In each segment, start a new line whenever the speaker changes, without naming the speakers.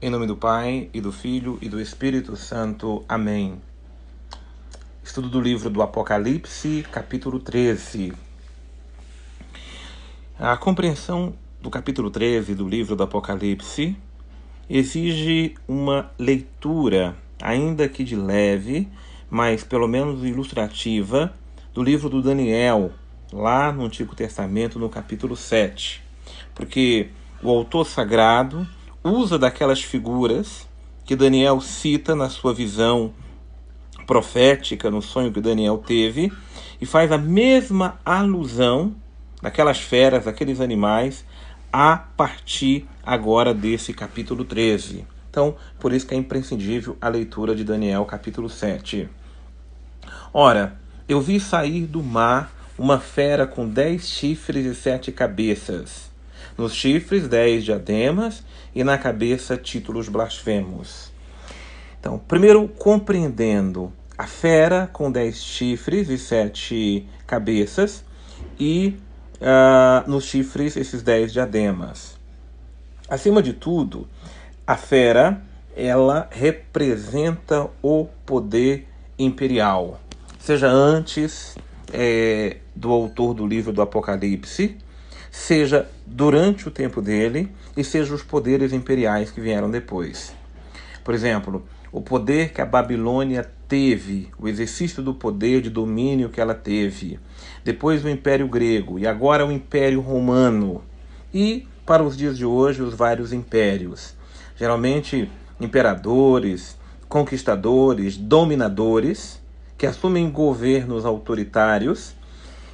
Em nome do Pai, e do Filho, e do Espírito Santo. Amém. Estudo do livro do Apocalipse, capítulo 13. A compreensão do capítulo 13 do livro do Apocalipse exige uma leitura, ainda que de leve, mas pelo menos ilustrativa, do livro do Daniel, lá no Antigo Testamento, no capítulo 7. Porque o autor sagrado usa daquelas figuras que Daniel cita na sua visão profética, no sonho que Daniel teve, e faz a mesma alusão daquelas feras, daqueles animais, a partir agora desse capítulo 13. Então, por isso que é imprescindível a leitura de Daniel, capítulo 7. Ora, eu vi sair do mar uma fera com 10 chifres e 7 cabeças. Nos chifres, 10 diademas, e na cabeça, títulos blasfemos. Então, primeiro, compreendendo a fera com 10 chifres e 7 cabeças, e nos chifres, esses 10 diademas. Acima de tudo, a fera, ela representa o poder imperial. Seja antes do autor do livro do Apocalipse, seja durante o tempo dele, e seja os poderes imperiais que vieram depois. Por exemplo, o poder que a Babilônia teve, o exercício do poder de domínio que ela teve, depois o Império Grego e agora o Império Romano, e para os dias de hoje os vários impérios. Geralmente imperadores, conquistadores, dominadores, que assumem governos autoritários,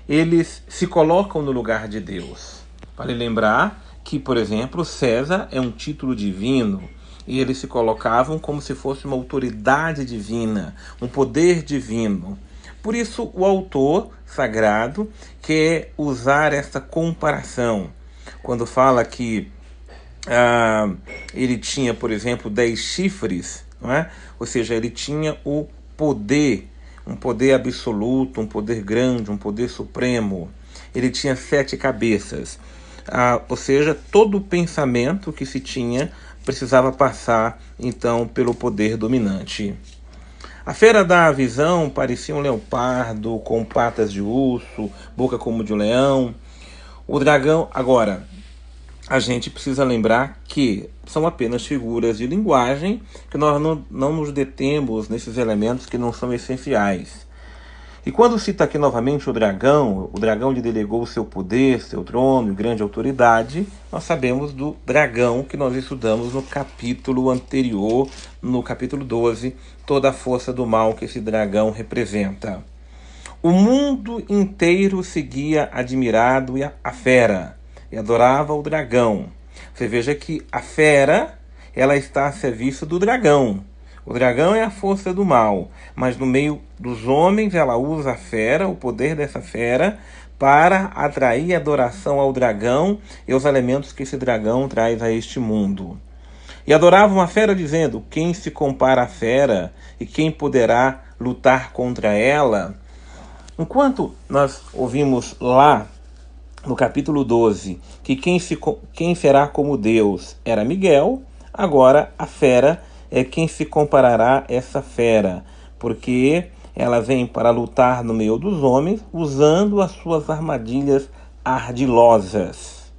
eles se colocam no lugar de Deus. Vale lembrar que, por exemplo, César é um título divino, e eles se colocavam como se fosse uma autoridade divina, um poder divino. Por isso, o autor sagrado quer usar essa comparação. Quando fala que ele tinha, por exemplo, 10 chifres, não é? Ou seja, ele tinha o poder, um poder absoluto, um poder grande, um poder supremo. Ele tinha 7 cabeças. Ou seja, todo o pensamento que se tinha precisava passar, então, pelo poder dominante. A fera da visão parecia um leopardo com patas de urso, boca como de um leão. O dragão... Agora, a gente precisa lembrar que são apenas figuras de linguagem, que nós não nos detemos nesses elementos que não são essenciais. E quando cita aqui novamente o dragão lhe delegou o seu poder, seu trono e grande autoridade, nós sabemos do dragão que nós estudamos no capítulo anterior, no capítulo 12, toda a força do mal que esse dragão representa. O mundo inteiro seguia admirado a fera e adorava o dragão. Você veja que a fera, ela está a serviço do dragão. O dragão é a força do mal, mas no meio dos homens ela usa a fera, o poder dessa fera, para atrair adoração ao dragão e os elementos que esse dragão traz a este mundo. E adoravam a fera dizendo: quem se compara à fera e quem poderá lutar contra ela? Enquanto nós ouvimos lá no capítulo 12 que quem será como Deus era Miguel, agora a fera é quem se comparará a essa fera, porque ela vem para lutar no meio dos homens, usando as suas armadilhas ardilosas.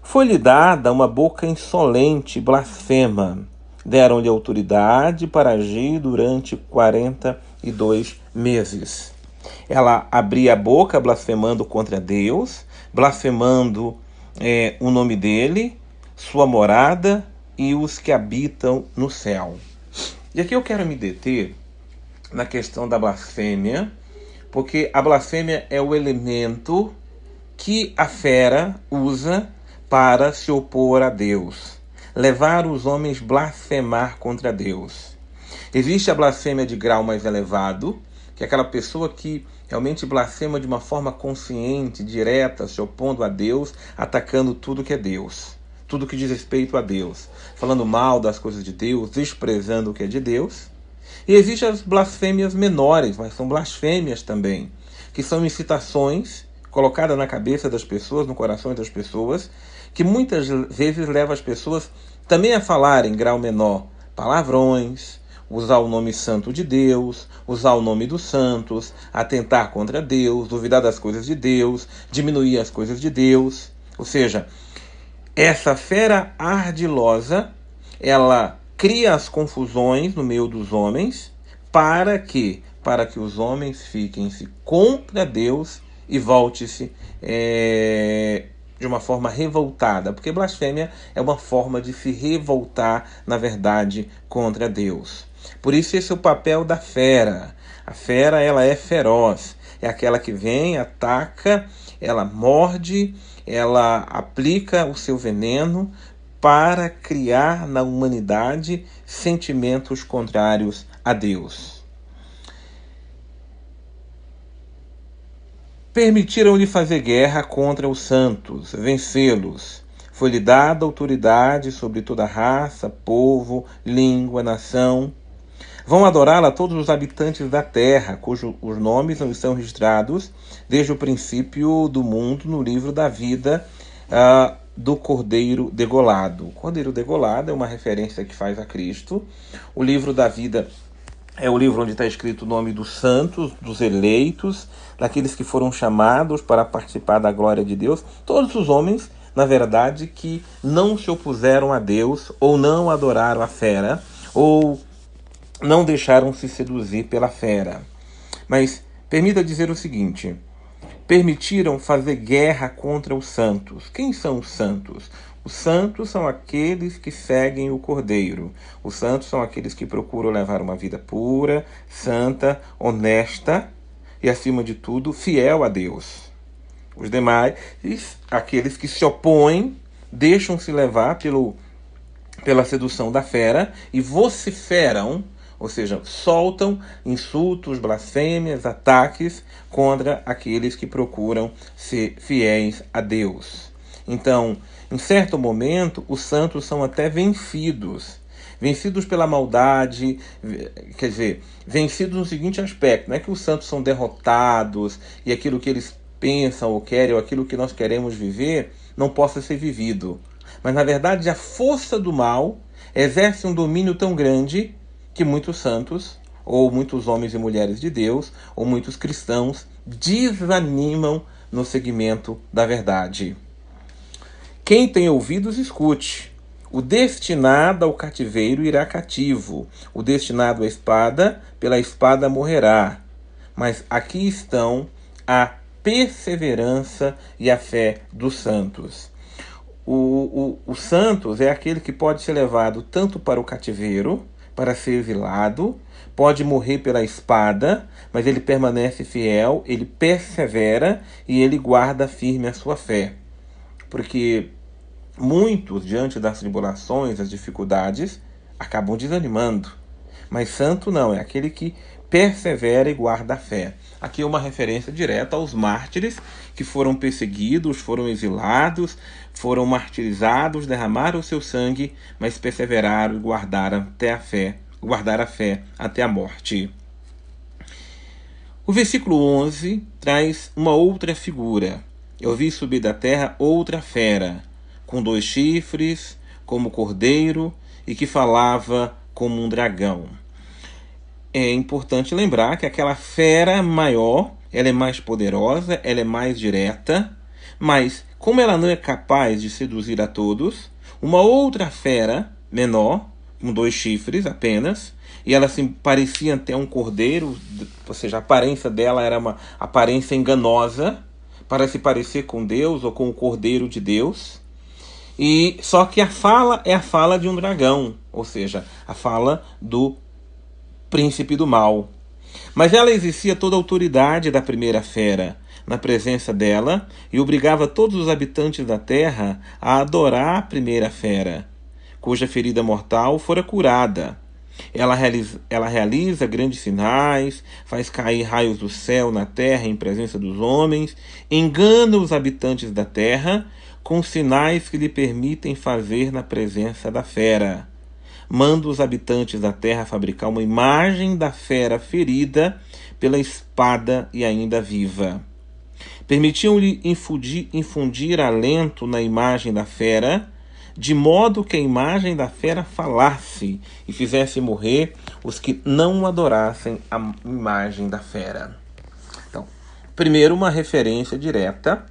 Foi-lhe dada uma boca insolente e blasfema. Deram-lhe autoridade para agir durante 42 meses. Ela abria a boca blasfemando contra Deus, blasfemando o nome dele, sua morada e os que habitam no céu. E aqui eu quero me deter na questão da blasfêmia, porque a blasfêmia é o elemento que a fera usa para se opor a Deus, levar os homens a blasfemar contra Deus. Existe a blasfêmia de grau mais elevado, que é aquela pessoa que realmente blasfema de uma forma consciente, direta, se opondo a Deus, atacando tudo que é Deus, tudo que diz respeito a Deus, falando mal das coisas de Deus, desprezando o que é de Deus. E existem as blasfêmias menores, mas são blasfêmias também, que são incitações colocadas na cabeça das pessoas, no coração das pessoas, que muitas vezes leva as pessoas também a falar em grau menor palavrões, usar o nome santo de Deus, usar o nome dos santos, atentar contra Deus, duvidar das coisas de Deus, diminuir as coisas de Deus. Ou seja, essa fera ardilosa, ela cria as confusões no meio dos homens para que os homens fiquem-se contra Deus e volte-se de uma forma revoltada, porque blasfêmia é uma forma de se revoltar, na verdade, contra Deus. Por isso esse é o papel da fera. A fera, ela é feroz, é aquela que vem, ataca, ela morde, ela aplica o seu veneno para criar na humanidade sentimentos contrários a Deus. Permitiram-lhe fazer guerra contra os santos, vencê-los. Foi-lhe dada autoridade sobre toda raça, povo, língua, nação. Vão adorá-la todos os habitantes da terra, cujos os nomes não estão registrados desde o princípio do mundo no livro da vida do Cordeiro degolado. O Cordeiro degolado é uma referência que faz a Cristo. O livro da vida é o livro onde está escrito o nome dos santos, dos eleitos, daqueles que foram chamados para participar da glória de Deus. Todos os homens, na verdade, que não se opuseram a Deus, ou não adoraram a fera, ou não deixaram se seduzir pela fera. Mas permita dizer o seguinte: permitiram fazer guerra contra os santos. Quem são os santos? Os santos são aqueles que seguem o Cordeiro. Os santos são aqueles que procuram levar uma vida pura, santa, honesta e, acima de tudo, fiel a Deus. Os demais, aqueles que se opõem, deixam-se levar pela sedução da fera e vociferam, ou seja, soltam insultos, blasfêmias, ataques contra aqueles que procuram ser fiéis a Deus. Então, em certo momento, os santos são até vencidos pela maldade, quer dizer, vencidos no seguinte aspecto: não é que os santos são derrotados e aquilo que eles pensam ou querem, ou aquilo que nós queremos viver, não possa ser vivido. Mas, na verdade, a força do mal exerce um domínio tão grande que muitos santos, ou muitos homens e mulheres de Deus, ou muitos cristãos, desanimam no seguimento da verdade. Quem tem ouvidos, escute. O destinado ao cativeiro irá cativo. O destinado à espada, pela espada morrerá. Mas aqui estão a perseverança e a fé dos santos. O santos é aquele que pode ser levado tanto para o cativeiro, para ser exilado, pode morrer pela espada, mas ele permanece fiel, ele persevera e ele guarda firme a sua fé. Porque muitos, diante das tribulações, das dificuldades, acabam desanimando. Mas santo não, é aquele que persevera e guarda a fé. Aqui é uma referência direta aos mártires que foram perseguidos, foram exilados, foram martirizados, derramaram o seu sangue, mas perseveraram e guardaram a fé até a morte. O versículo 11 traz uma outra figura. Eu vi subir da terra outra fera, com 2 chifres, como cordeiro, e que falava como um dragão. É importante lembrar que aquela fera maior, ela é mais poderosa, ela é mais direta, mas como ela não é capaz de seduzir a todos, uma outra fera menor, com 2 chifres apenas, e ela se parecia até um cordeiro, ou seja, a aparência dela era uma aparência enganosa, para se parecer com Deus ou com o Cordeiro de Deus. E só que a fala é a fala de um dragão, ou seja, a fala do príncipe do mal. Mas ela exercia toda a autoridade da primeira fera na presença dela e obrigava todos os habitantes da terra a adorar a primeira fera, cuja ferida mortal fora curada. Ela realiza grandes sinais, faz cair raios do céu na terra em presença dos homens, engana os habitantes da terra com sinais que lhe permitem fazer na presença da fera. Manda os habitantes da terra fabricar uma imagem da fera ferida pela espada e ainda viva. Permitiam-lhe infundir alento na imagem da fera, de modo que a imagem da fera falasse e fizesse morrer os que não adorassem a imagem da fera. Então, primeiro, uma referência direta,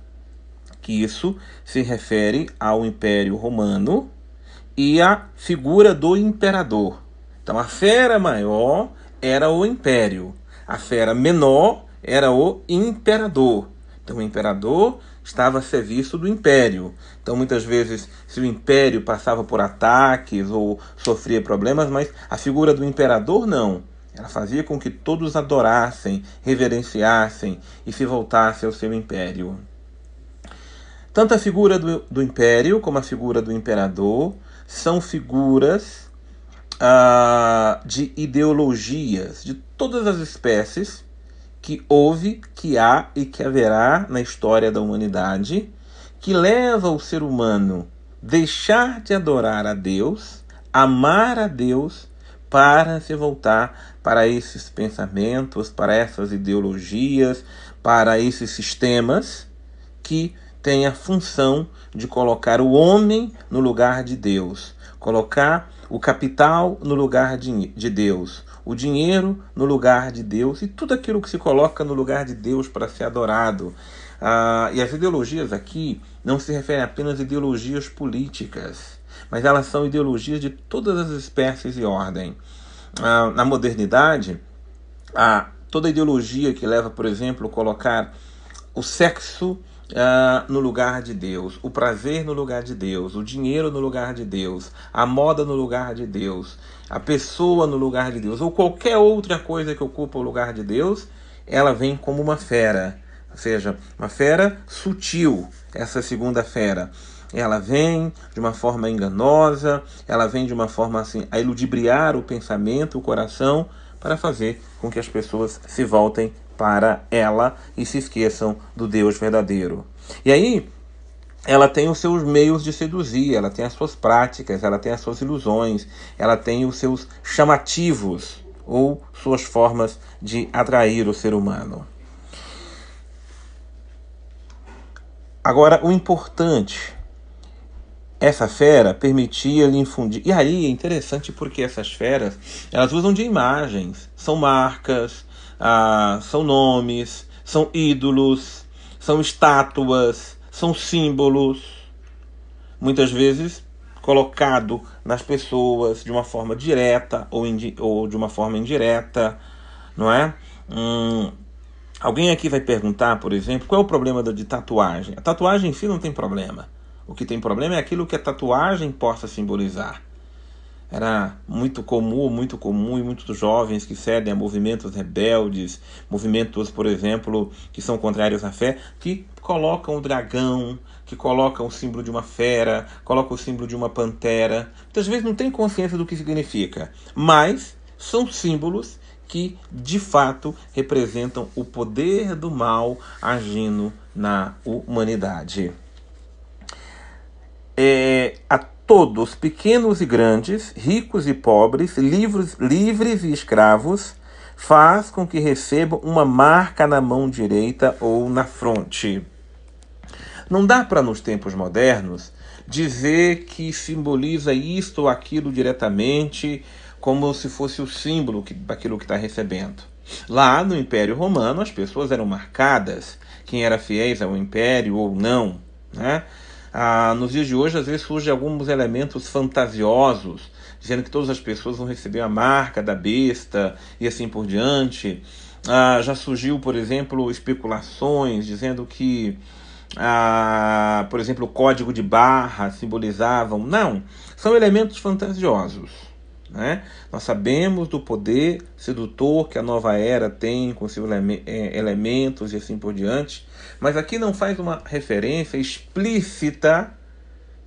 que isso se refere ao Império Romano e à figura do imperador. Então, a fera maior era o império, a fera menor era o imperador. Então, o imperador estava a serviço do império. Então, muitas vezes, se o império passava por ataques ou sofria problemas, mas a figura do imperador não. Ela fazia com que todos adorassem, reverenciassem e se voltassem ao seu império. Tanto a figura do império como a figura do imperador são figuras de ideologias de todas as espécies que houve, que há e que haverá na história da humanidade, que leva o ser humano a deixar de adorar a Deus, amar a Deus, para se voltar para esses pensamentos, para essas ideologias, para esses sistemas que têm a função de colocar o homem no lugar de Deus, colocar o capital no lugar de Deus, o dinheiro no lugar de Deus e tudo aquilo que se coloca no lugar de Deus para ser adorado. E as ideologias aqui não se referem apenas a ideologias políticas, mas elas são ideologias de todas as espécies e ordem. Na modernidade, toda ideologia que leva, por exemplo, a colocar o sexo no lugar de Deus, o prazer no lugar de Deus, o dinheiro no lugar de Deus, a moda no lugar de Deus, a pessoa no lugar de Deus, ou qualquer outra coisa que ocupa o lugar de Deus, ela vem como uma fera, ou seja, uma fera sutil, essa segunda fera. Ela vem de uma forma enganosa, ela vem de uma forma assim, a iludibriar o pensamento, o coração, para fazer com que as pessoas se voltem para ela e se esqueçam do Deus verdadeiro. E aí, ela tem os seus meios de seduzir, ela tem as suas práticas, ela tem as suas ilusões, ela tem os seus chamativos ou suas formas de atrair o ser humano. Agora, o importante, essa fera permitia-lhe infundir... E aí é interessante porque essas feras, elas usam de imagens, são marcas, são nomes, são ídolos, são estátuas, são símbolos, muitas vezes colocado nas pessoas de uma forma direta ou de uma forma indireta, não é? Alguém aqui vai perguntar, por exemplo, qual é o problema de tatuagem? A tatuagem em si não tem problema. O que tem problema é aquilo que a tatuagem possa simbolizar. Era muito comum e muitos jovens que cedem a movimentos rebeldes, movimentos, por exemplo, que são contrários à fé, que colocam o dragão, que colocam o símbolo de uma fera, colocam o símbolo de uma pantera. Muitas vezes não tem consciência do que significa, mas são símbolos que, de fato, representam o poder do mal agindo na humanidade. A todos, pequenos e grandes, ricos e pobres, livres e escravos, faz com que recebam uma marca na mão direita ou na fronte. Não dá para, nos tempos modernos, dizer que simboliza isto ou aquilo diretamente, como se fosse o símbolo daquilo que está recebendo. Lá no Império Romano, as pessoas eram marcadas, quem era fiéis ao Império ou não, né? Nos dias de hoje, às vezes, surgem alguns elementos fantasiosos, dizendo que todas as pessoas vão receber a marca da besta e assim por diante. Já surgiu, por exemplo, especulações dizendo que, por exemplo, o código de barra simbolizavam. Não, são elementos fantasiosos, né? Nós sabemos do poder sedutor que a nova era tem com seus elementos e assim por diante, mas aqui não faz uma referência explícita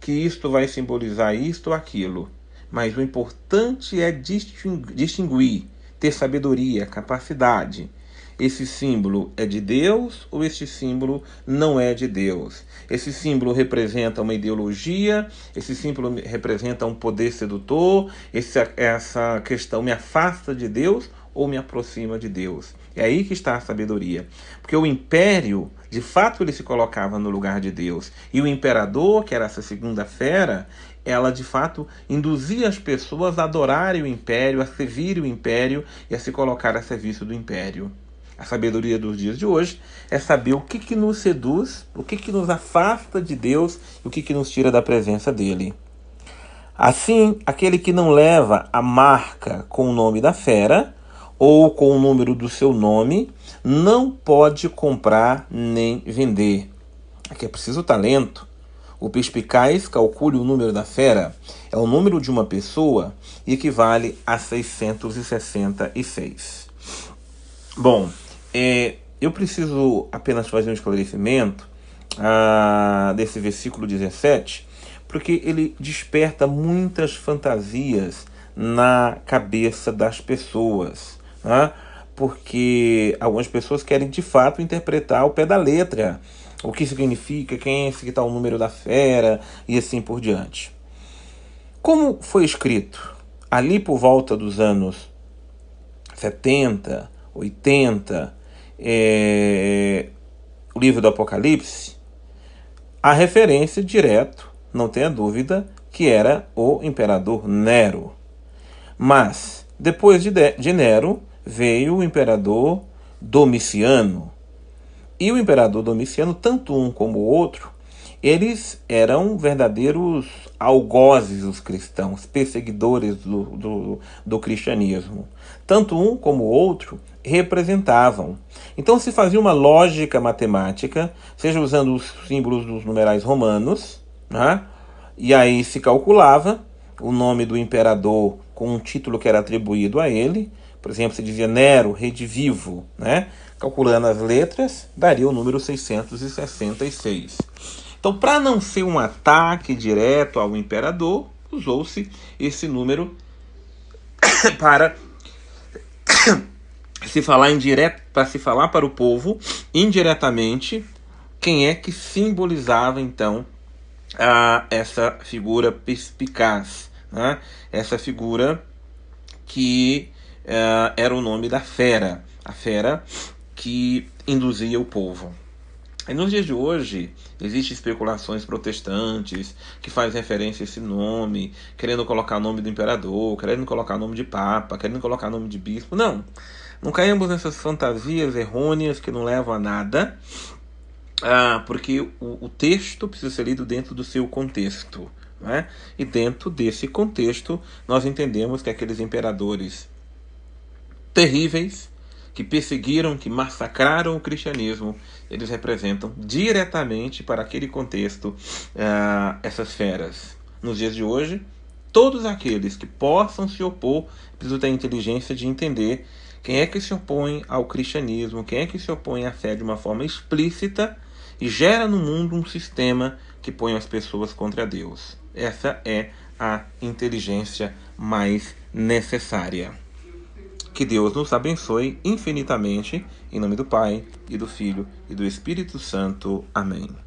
que isto vai simbolizar isto ou aquilo. Mas o importante é distinguir, ter sabedoria, capacidade. Esse símbolo é de Deus ou esse símbolo não é de Deus? Esse símbolo representa uma ideologia, esse símbolo representa um poder sedutor, essa questão me afasta de Deus ou me aproxima de Deus? É aí que está a sabedoria. Porque o império, de fato, ele se colocava no lugar de Deus. E o imperador, que era essa segunda fera, ela de fato induzia as pessoas a adorarem o império, a servirem o império e a se colocar a serviço do império. A sabedoria dos dias de hoje é saber o que nos seduz, o que nos afasta de Deus e o que nos tira da presença dele. Assim, aquele que não leva a marca com o nome da fera ou com o número do seu nome, não pode comprar nem vender. Aqui é preciso talento. O perspicaz calcule o número da fera, é o número de uma pessoa e equivale a 666. Bom, eu preciso apenas fazer um esclarecimento desse versículo 17, porque ele desperta muitas fantasias na cabeça das pessoas, né? Porque algumas pessoas querem de fato interpretar ao pé da letra o que significa, quem é esse que está o número da fera e assim por diante. Como foi escrito ali por volta dos anos 70, 80, o livro do Apocalipse, a referência direto, não tenha dúvida, que era o imperador Nero. Mas, depois de Nero, veio o imperador Domiciano. E o imperador Domiciano, tanto um como o outro, eles eram verdadeiros algozes, os cristãos, perseguidores do cristianismo. Tanto um como o outro representavam. Então se fazia uma lógica matemática, seja usando os símbolos dos numerais romanos, né? E aí se calculava o nome do imperador com um título que era atribuído a ele. Por exemplo, se dizia Nero, redivivo, né? Calculando as letras, daria o número 666. Então, para não ser um ataque direto ao imperador, usou-se esse número para se falar para o povo indiretamente quem é que simbolizava então essa figura perspicaz, né? Essa figura que era o nome da fera, a fera que induzia o povo. E nos dias de hoje, existem especulações protestantes que fazem referência a esse nome, querendo colocar o nome do imperador, querendo colocar o nome de papa, querendo colocar o nome de bispo. Não caímos nessas fantasias errôneas que não levam a nada, porque o texto precisa ser lido dentro do seu contexto, né? E dentro desse contexto, nós entendemos que aqueles imperadores terríveis, que perseguiram, que massacraram o cristianismo, eles representam diretamente para aquele contexto essas feras. Nos dias de hoje, todos aqueles que possam se opor precisam ter a inteligência de entender quem é que se opõe ao cristianismo, quem é que se opõe à fé de uma forma explícita e gera no mundo um sistema que põe as pessoas contra Deus. Essa é a inteligência mais necessária. Que Deus nos abençoe infinitamente, em nome do Pai, e do Filho, e do Espírito Santo. Amém.